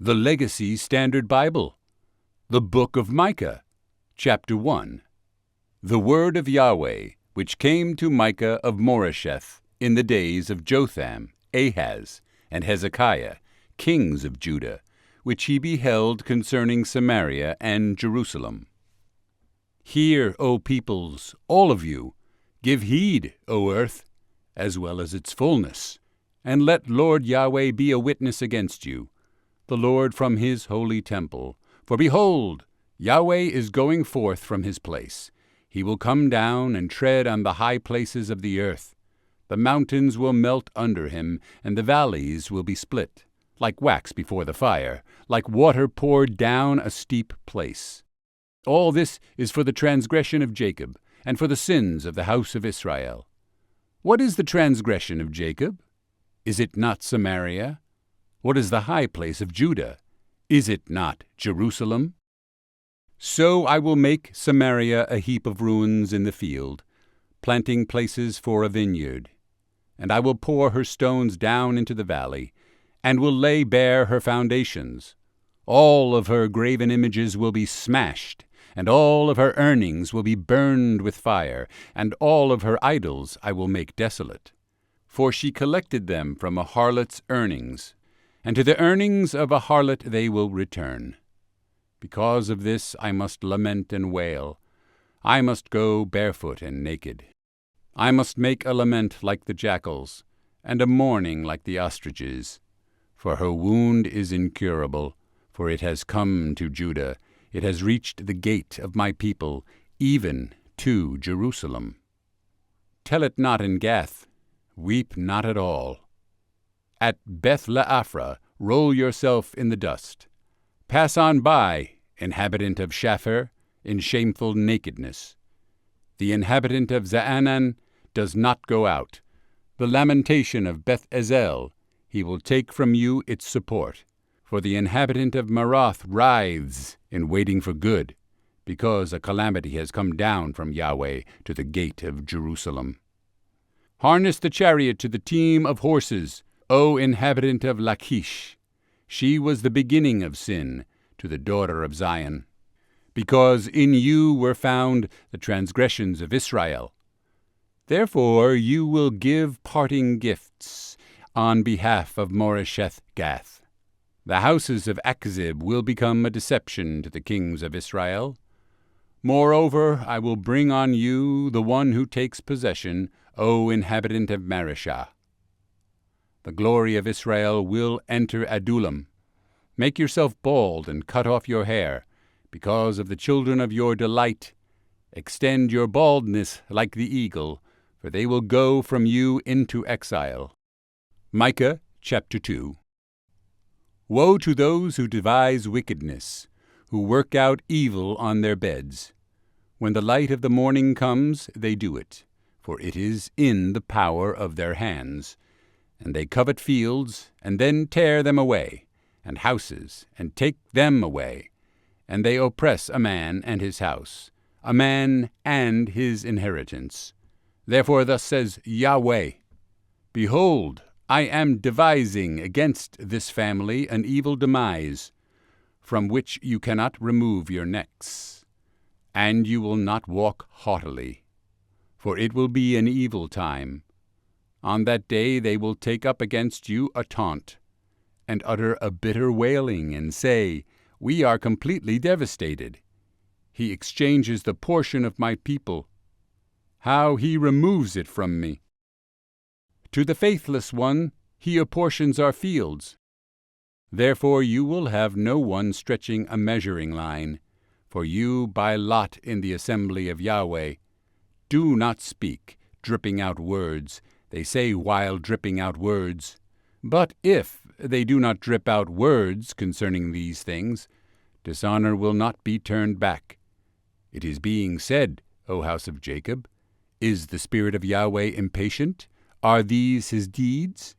The Legacy Standard Bible, the Book of Micah, Chapter 1. The word of Yahweh, which came to Micah of Moresheth in the days of Jotham, Ahaz, and Hezekiah, kings of Judah, which he beheld concerning Samaria and Jerusalem. Hear, O peoples, all of you, give heed, O earth, as well as its fullness, and let Lord Yahweh be a witness against you, the Lord from his holy temple. For behold, Yahweh is going forth from his place. He will come down and tread on the high places of the earth. The mountains will melt under him, and the valleys will be split, like wax before the fire, like water poured down a steep place. All this is for the transgression of Jacob, and for the sins of the house of Israel. What is the transgression of Jacob? Is it not Samaria? What is the high place of Judah? Is it not Jerusalem? So I will make Samaria a heap of ruins in the field, planting places for a vineyard. And I will pour her stones down into the valley, and will lay bare her foundations. All of her graven images will be smashed, and all of her earnings will be burned with fire, and all of her idols I will make desolate. For she collected them from a harlot's earnings, and to the earnings of a harlot they will return. Because of this I must lament and wail. I must go barefoot and naked. I must make a lament like the jackals, and a mourning like the ostriches. For her wound is incurable, for it has come to Judah. It has reached the gate of my people, even to Jerusalem. Tell it not in Gath, weep not at all. At Beth-le-Aphrah roll yourself in the dust. Pass on by, inhabitant of Shapher, in shameful nakedness. The inhabitant of Zaanan does not go out. The lamentation of Beth-ezel, he will take from you its support. For the inhabitant of Maroth writhes in waiting for good, because a calamity has come down from Yahweh to the gate of Jerusalem. Harness the chariot to the team of horses, O inhabitant of Lachish. She was the beginning of sin to the daughter of Zion. Because in you were found the transgressions of Israel. Therefore you will give parting gifts on behalf of Moresheth Gath. The houses of Achzib will become a deception to the kings of Israel. Moreover, I will bring on you the one who takes possession, O inhabitant of Mareshah. The glory of Israel will enter Adullam. Make yourself bald and cut off your hair, because of the children of your delight. Extend your baldness like the eagle, for they will go from you into exile. Micah chapter 2. Woe to those who devise wickedness, who work out evil on their beds. When the light of the morning comes, they do it, for it is in the power of their hands. And they covet fields, and then tear them away, and houses, and take them away. And they oppress a man and his house, a man and his inheritance. Therefore thus says Yahweh, Behold, I am devising against this family an evil demise, from which you cannot remove your necks. And you will not walk haughtily, for it will be an evil time. On that day they will take up against you a taunt, and utter a bitter wailing, and say, We are completely devastated. He exchanges the portion of my people. How he removes it from me. To the faithless one he apportions our fields. Therefore you will have no one stretching a measuring line, for you by lot in the assembly of Yahweh. Do not speak, dripping out words. They say while dripping out words. But if they do not drip out words concerning these things, dishonor will not be turned back. It is being said, O house of Jacob, Is the Spirit of Yahweh impatient? Are these his deeds?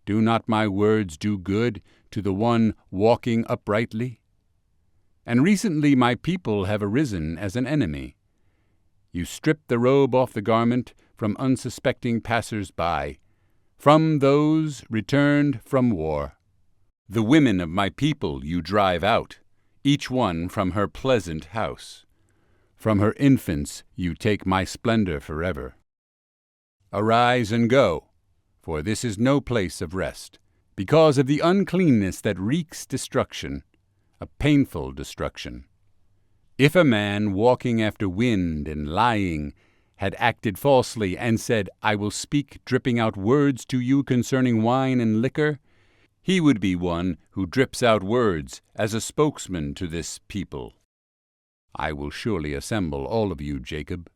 Do not my words do good to the one walking uprightly? And recently my people have arisen as an enemy. You strip the robe off the garment from unsuspecting passers-by, from those returned from war. The women of my people you drive out, each one from her pleasant house. From her infants you take my splendor forever. Arise and go, for this is no place of rest, because of the uncleanness that wreaks destruction, a painful destruction. If a man walking after wind and lying had acted falsely and said, I will speak dripping out words to you concerning wine and liquor, he would be one who drips out words as a spokesman to this people. I will surely assemble all of you, Jacob.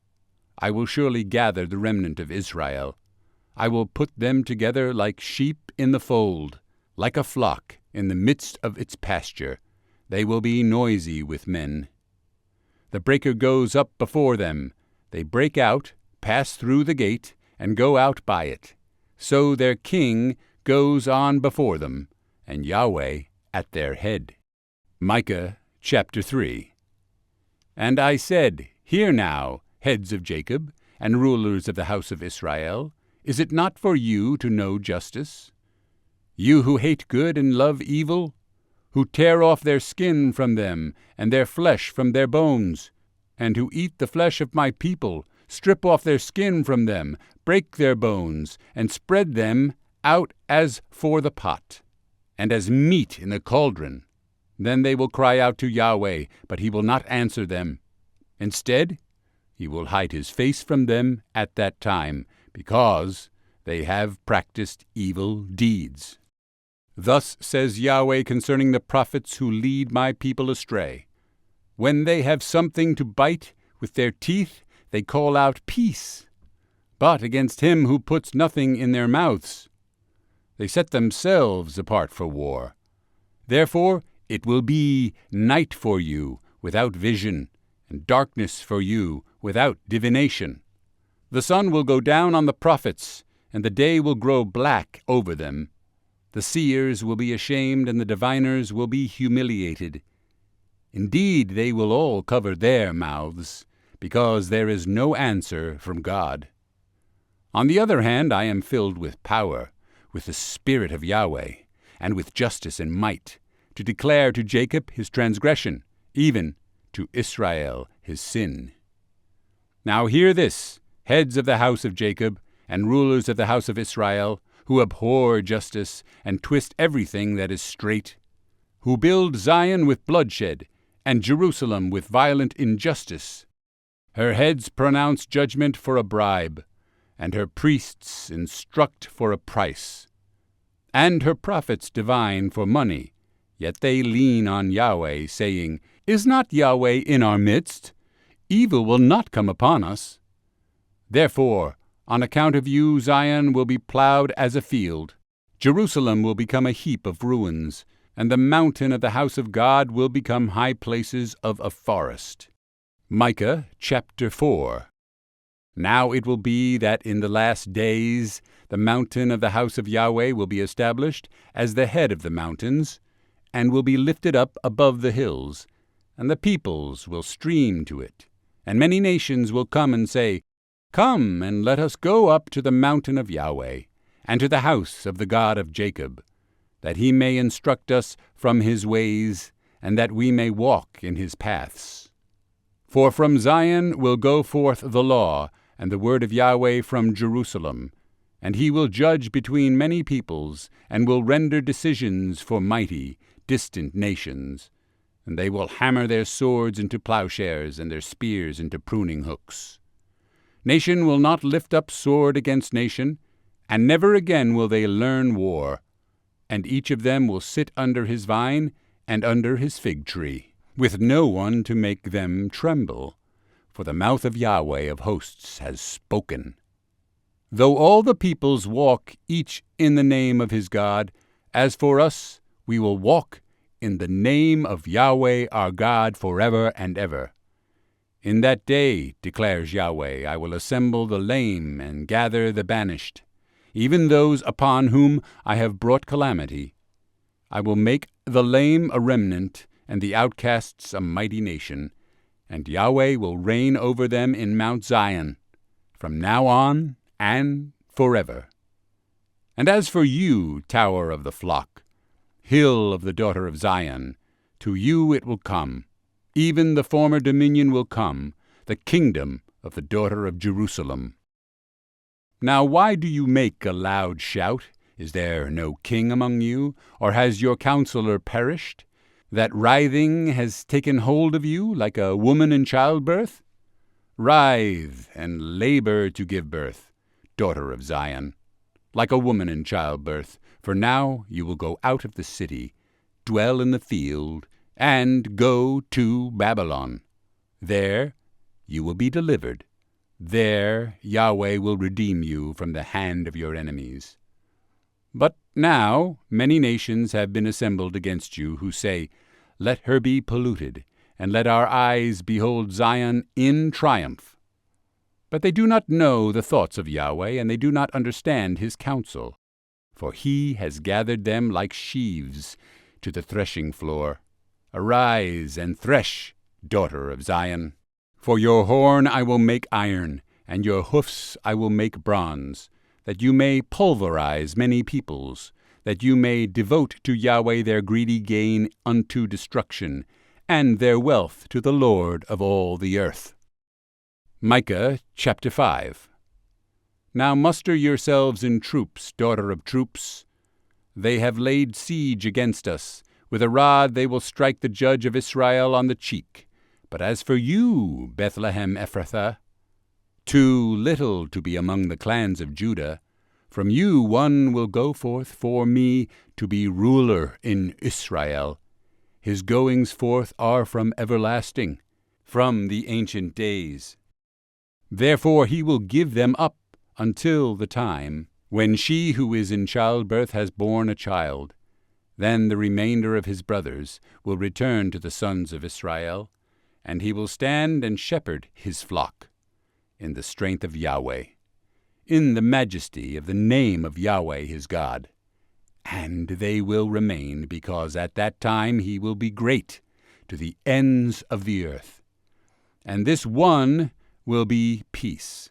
I will surely gather the remnant of Israel. I will put them together like sheep in the fold, like a flock in the midst of its pasture. They will be noisy with men. The breaker goes up before them. They break out, pass through the gate, and go out by it. So their king goes on before them, and Yahweh at their head. Micah chapter 3. And I said, Hear now, heads of Jacob, and rulers of the house of Israel, is it not for you to know justice? You who hate good and love evil, who tear off their skin from them, and their flesh from their bones, and who eat the flesh of my people, strip off their skin from them, break their bones, and spread them out as for the pot, and as meat in a cauldron. Then they will cry out to Yahweh, but he will not answer them. Instead, he will hide his face from them at that time, because they have practiced evil deeds. Thus says Yahweh concerning the prophets who lead my people astray. When they have something to bite with their teeth, they call out peace. But against him who puts nothing in their mouths, they set themselves apart for war. Therefore it will be night for you without vision, and darkness for you without divination. The sun will go down on the prophets, and the day will grow black over them. The seers will be ashamed, and the diviners will be humiliated. Indeed, they will all cover their mouths, because there is no answer from God. On the other hand, I am filled with power, with the Spirit of Yahweh, and with justice and might, to declare to Jacob his transgression, even to Israel his sin. Now hear this, heads of the house of Jacob, and rulers of the house of Israel, who abhor justice, and twist everything that is straight, who build Zion with bloodshed, and Jerusalem with violent injustice. Her heads pronounce judgment for a bribe, and her priests instruct for a price, and her prophets divine for money. Yet they lean on Yahweh, saying, Is not Yahweh in our midst? Evil will not come upon us. Therefore, on account of you, Zion will be plowed as a field. Jerusalem will become a heap of ruins, and the mountain of the house of God will become high places of a forest. Micah chapter 4. Now it will be that in the last days the mountain of the house of Yahweh will be established as the head of the mountains, and will be lifted up above the hills, and the peoples will stream to it. And many nations will come and say, Come, and let us go up to the mountain of Yahweh, and to the house of the God of Jacob, that he may instruct us from his ways, and that we may walk in his paths. For from Zion will go forth the law, and the word of Yahweh from Jerusalem. And he will judge between many peoples, and will render decisions for mighty, distant nations. And they will hammer their swords into plowshares, and their spears into pruning hooks. Nation will not lift up sword against nation, and never again will they learn war. And each of them will sit under his vine, and under his fig tree, with no one to make them tremble. For the mouth of Yahweh of hosts has spoken. Though all the peoples walk each in the name of his God, as for us, we will walk in the name of Yahweh our God forever and ever. In that day, declares Yahweh, I will assemble the lame and gather the banished, even those upon whom I have brought calamity. I will make the lame a remnant, and the outcasts a mighty nation, and Yahweh will reign over them in Mount Zion, from now on and forever. And as for you, tower of the flock, hill of the daughter of Zion. To you it will come, even the former dominion will come, the kingdom of the daughter of Jerusalem. Now why do you make a loud shout? Is there no king among you, or has your counselor perished? That writhing has taken hold of you like a woman in childbirth? Writhe and labor to give birth, daughter of Zion, like a woman in childbirth. For now you will go out of the city, dwell in the field, and go to Babylon. There you will be delivered. There Yahweh will redeem you from the hand of your enemies. But now many nations have been assembled against you, who say, Let her be polluted, and let our eyes behold Zion in triumph. But they do not know the thoughts of Yahweh, and they do not understand his counsel. For he has gathered them like sheaves to the threshing floor. Arise and thresh, daughter of Zion. For your horn I will make iron, and your hoofs I will make bronze, that you may pulverize many peoples, that you may devote to Yahweh their greedy gain unto destruction, and their wealth to the Lord of all the earth. Micah chapter 5. Now muster yourselves in troops, daughter of troops. They have laid siege against us. With a rod they will strike the judge of Israel on the cheek. But as for you, Bethlehem Ephrathah, too little to be among the clans of Judah, from you one will go forth for me to be ruler in Israel. His goings forth are from everlasting, from the ancient days. Therefore he will give them up until the time when she who is in childbirth has borne a child. Then the remainder of his brothers will return to the sons of Israel, and he will stand and shepherd his flock in the strength of Yahweh, in the majesty of the name of Yahweh his God. And they will remain, because at that time he will be great to the ends of the earth. And this one will be peace.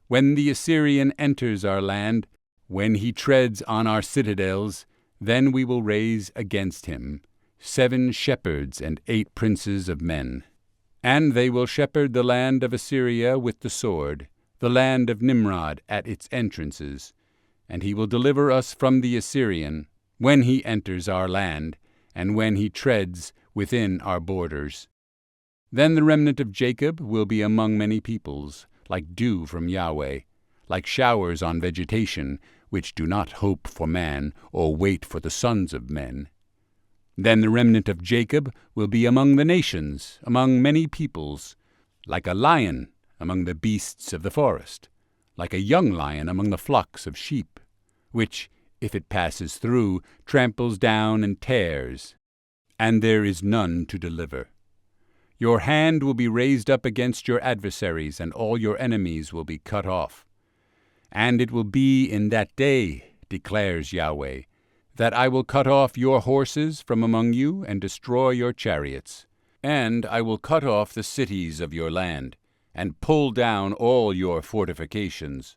When the Assyrian enters our land, when he treads on our citadels, then we will raise against him 7 shepherds and 8 princes of men. And they will shepherd the land of Assyria with the sword, the land of Nimrod at its entrances. And he will deliver us from the Assyrian, when he enters our land, and when he treads within our borders. Then the remnant of Jacob will be among many peoples, like dew from Yahweh, like showers on vegetation, which do not hope for man, or wait for the sons of men. Then the remnant of Jacob will be among the nations, among many peoples, like a lion among the beasts of the forest, like a young lion among the flocks of sheep, which, if it passes through, tramples down and tears, and there is none to deliver. Your hand will be raised up against your adversaries, and all your enemies will be cut off. And it will be in that day, declares Yahweh, that I will cut off your horses from among you, and destroy your chariots. And I will cut off the cities of your land, and pull down all your fortifications.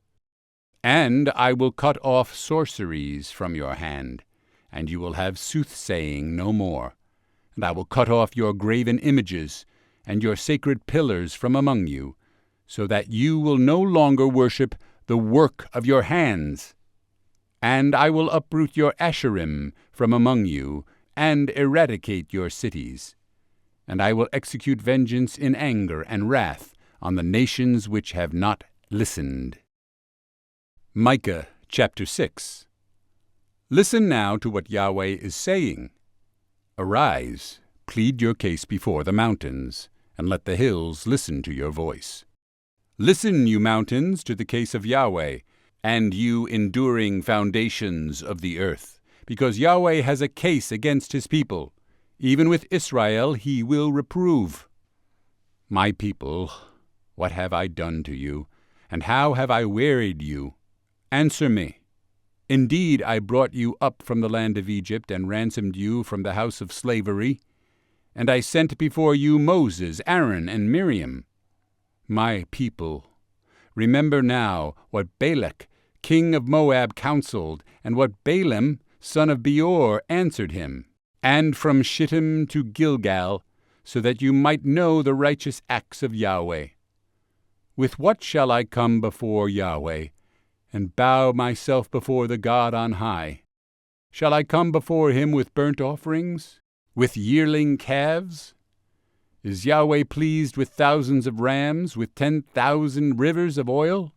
And I will cut off sorceries from your hand, and you will have soothsaying no more. And I will cut off your graven images, and your sacred pillars from among you, so that you will no longer worship the work of your hands. And I will uproot your Asherim from among you, and eradicate your cities. And I will execute vengeance in anger and wrath on the nations which have not listened. Micah chapter 6. Listen now to what Yahweh is saying. Arise, plead your case before the mountains, and let the hills listen to your voice. Listen, you mountains, to the case of Yahweh, and you enduring foundations of the earth, because Yahweh has a case against his people. Even with Israel he will reprove. My people, what have I done to you, and how have I wearied you? Answer me. Indeed, I brought you up from the land of Egypt, and ransomed you from the house of slavery. And I sent before you Moses, Aaron, and Miriam. My people, remember now what Balak, king of Moab, counseled, and what Balaam, son of Beor, answered him, and from Shittim to Gilgal, so that you might know the righteous acts of Yahweh. With what shall I come before Yahweh, and bow myself before the God on high? Shall I come before him with burnt offerings, with yearling calves? Is Yahweh pleased with thousands of rams, with 10,000 rivers of oil?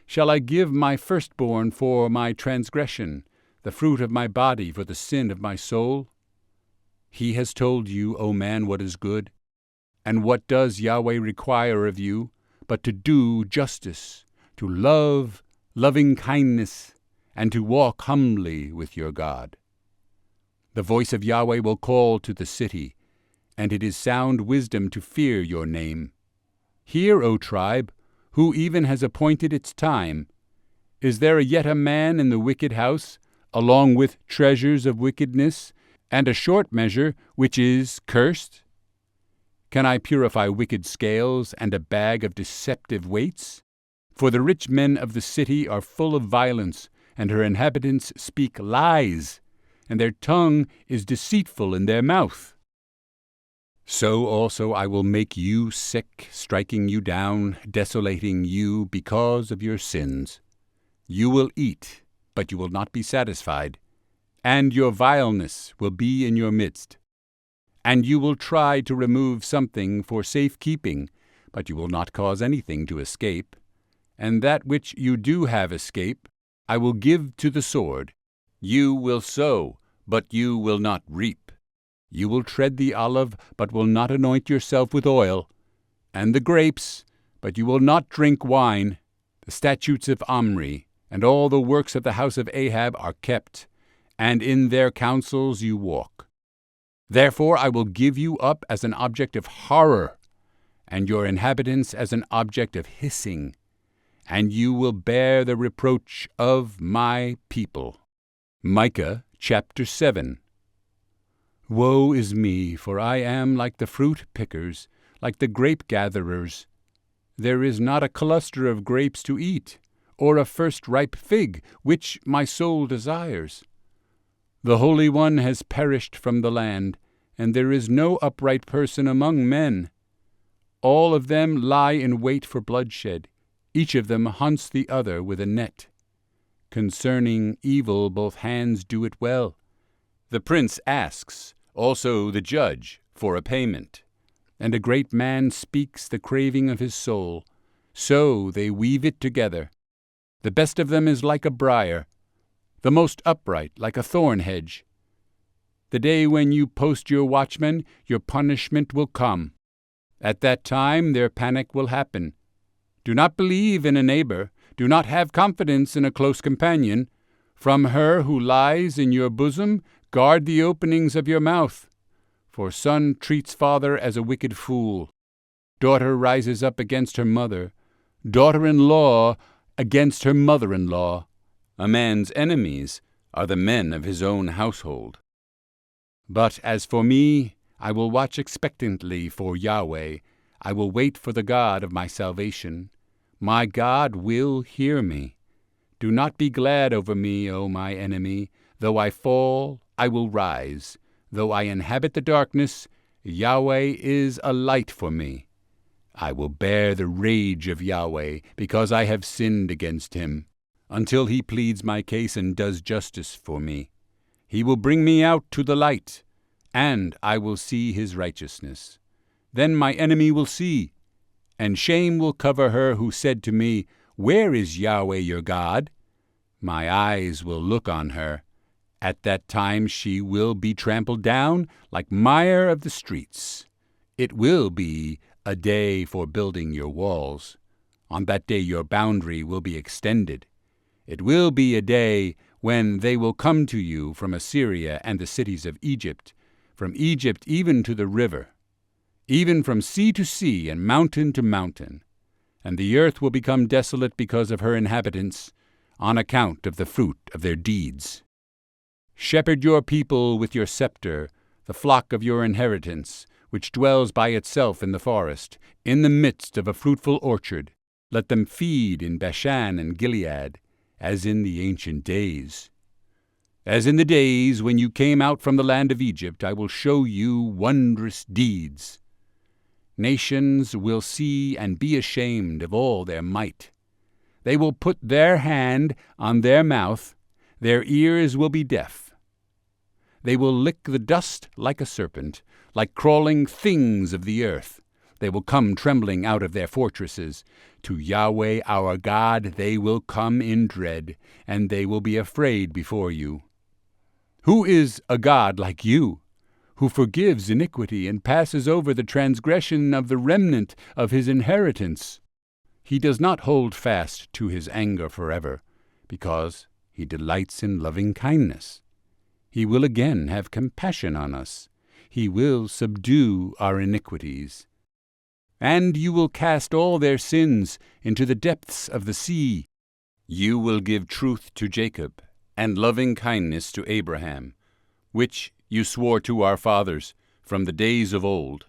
Shall I give my firstborn for my transgression, the fruit of my body for the sin of my soul? He has told you, O man, what is good. And what does Yahweh require of you, but to do justice, to love loving kindness, and to walk humbly with your God? The voice of Yahweh will call to the city, and it is sound wisdom to fear your name. Hear, O tribe, who even has appointed its time. Is there yet a man in the wicked house, along with treasures of wickedness, and a short measure which is cursed? Can I purify wicked scales and a bag of deceptive weights? For the rich men of the city are full of violence, and her inhabitants speak lies, and their tongue is deceitful in their mouth. So also I will make you sick, striking you down, desolating you because of your sins. You will eat, but you will not be satisfied, and your vileness will be in your midst. And you will try to remove something for safekeeping, but you will not cause anything to escape. And that which you do have escape, I will give to the sword. You will sow, but you will not reap. You will tread the olive, but will not anoint yourself with oil, and the grapes, but you will not drink wine. The statutes of Omri, and all the works of the house of Ahab are kept, and in their counsels you walk. Therefore I will give you up as an object of horror, and your inhabitants as an object of hissing, and you will bear the reproach of my people. Micah chapter 7. Woe is me, for I am like the fruit pickers, like the grape gatherers. There is not a cluster of grapes to eat, or a first-ripe fig, which my soul desires. The Holy One has perished from the land, and there is no upright person among men. All of them lie in wait for bloodshed. Each of them hunts the other with a net. Concerning evil both hands do it well. The prince asks, also the judge, for a payment. And a great man speaks the craving of his soul. So they weave it together. The best of them is like a briar, the most upright like a thorn hedge. The day when you post your watchmen, your punishment will come. At that time their panic will happen. Do not believe in a neighbor. Do not have confidence in a close companion. From her who lies in your bosom, guard the openings of your mouth. For son treats father as a wicked fool. Daughter rises up against her mother. Daughter-in-law against her mother-in-law. A man's enemies are the men of his own household. But as for me, I will watch expectantly for Yahweh. I will wait for the God of my salvation. My God will hear me. Do not be glad over me, O my enemy. Though I fall, I will rise. Though I inhabit the darkness, Yahweh is a light for me. I will bear the rage of Yahweh, because I have sinned against him, until he pleads my case and does justice for me. He will bring me out to the light, and I will see his righteousness. Then my enemy will see, and shame will cover her who said to me, Where is Yahweh your God? My eyes will look on her. At that time she will be trampled down like mire of the streets. It will be a day for building your walls. On that day your boundary will be extended. It will be a day when they will come to you from Assyria and the cities of Egypt, from Egypt even to the river, even from sea to sea and mountain to mountain. And the earth will become desolate because of her inhabitants, on account of the fruit of their deeds. Shepherd your people with your scepter, the flock of your inheritance, which dwells by itself in the forest, in the midst of a fruitful orchard. Let them feed in Bashan and Gilead, as in the ancient days. As in the days when you came out from the land of Egypt, I will show you wondrous deeds. Nations will see and be ashamed of all their might. They will put their hand on their mouth, their ears will be deaf. They will lick the dust like a serpent, like crawling things of the earth. They will come trembling out of their fortresses. To Yahweh our God they will come in dread, and they will be afraid before you. Who is a God like you, who forgives iniquity and passes over the transgression of the remnant of his inheritance? He does not hold fast to his anger forever, because he delights in loving kindness. He will again have compassion on us. He will subdue our iniquities. And you will cast all their sins into the depths of the sea. You will give truth to Jacob, and loving kindness to Abraham, which you swore to our fathers from the days of old,